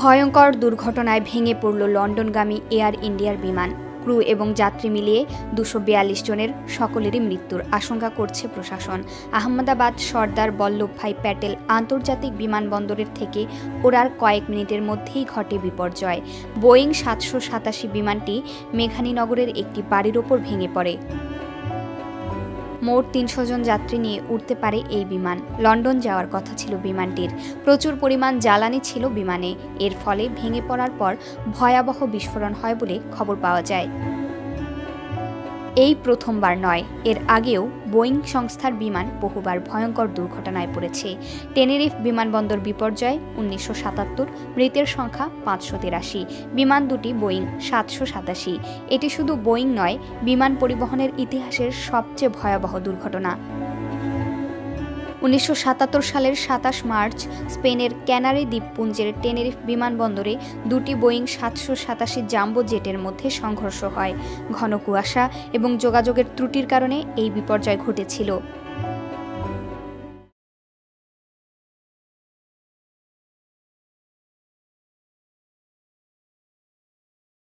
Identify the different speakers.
Speaker 1: ভয়ঙ্কর দুর্ঘটনায় ভেঙে পড়ল লন্ডনগামী এয়ার ইন্ডিয়ার বিমান। ক্রু এবং যাত্রী মিলিয়ে 242 জনের সকলেরই মৃত্যুর আশঙ্কা করছে প্রশাসন। আহমেদাবাদ সর্দার বল্লভভাই প্যাটেল আন্তর্জাতিক বিমানবন্দরের থেকে ওড়ার কয়েক মিনিটের মধ্যেই ঘটে বিপর্যয়। বোয়িং 787 বিমানটি মেঘানীনগরের একটি বাড়ির ওপর ভেঙে পড়ে। মোট 300 জন যাত্রী নিয়ে উঠতে পারে এই বিমান। লন্ডন যাওয়ার কথা ছিল বিমানটির। প্রচুর পরিমাণ জ্বালানি ছিল বিমানে। এর ফলে ভেঙে পড়ার পর ভয়াবহ বিস্ফোরণ হয় বলে খবর পাওয়া যায়। এই প্রথমবার নয়, এর আগেও বোয়িং সংস্থার বিমান বহুবার ভয়ঙ্কর দুর্ঘটনায় পড়েছে। টেনেরিফ বিমানবন্দর বিপর্যয় 1977, মৃতের সংখ্যা 583। বিমান দুটি বোয়িং 787। এটি শুধু বোয়িং নয়, বিমান পরিবহনের ইতিহাসের সবচেয়ে ভয়াবহ দুর্ঘটনা। 1977 সালের 27 মার্চ স্পেনের ক্যানারি দ্বীপপুঞ্জের টেনেরিফ বিমানবন্দরে দুটি বোয়িং 787 জাম্বো জেটের মধ্যে সংঘর্ষ হয়। ঘন কুয়াশা এবং যোগাযোগের ত্রুটির কারণে এই বিপর্যয় ঘটেছিল।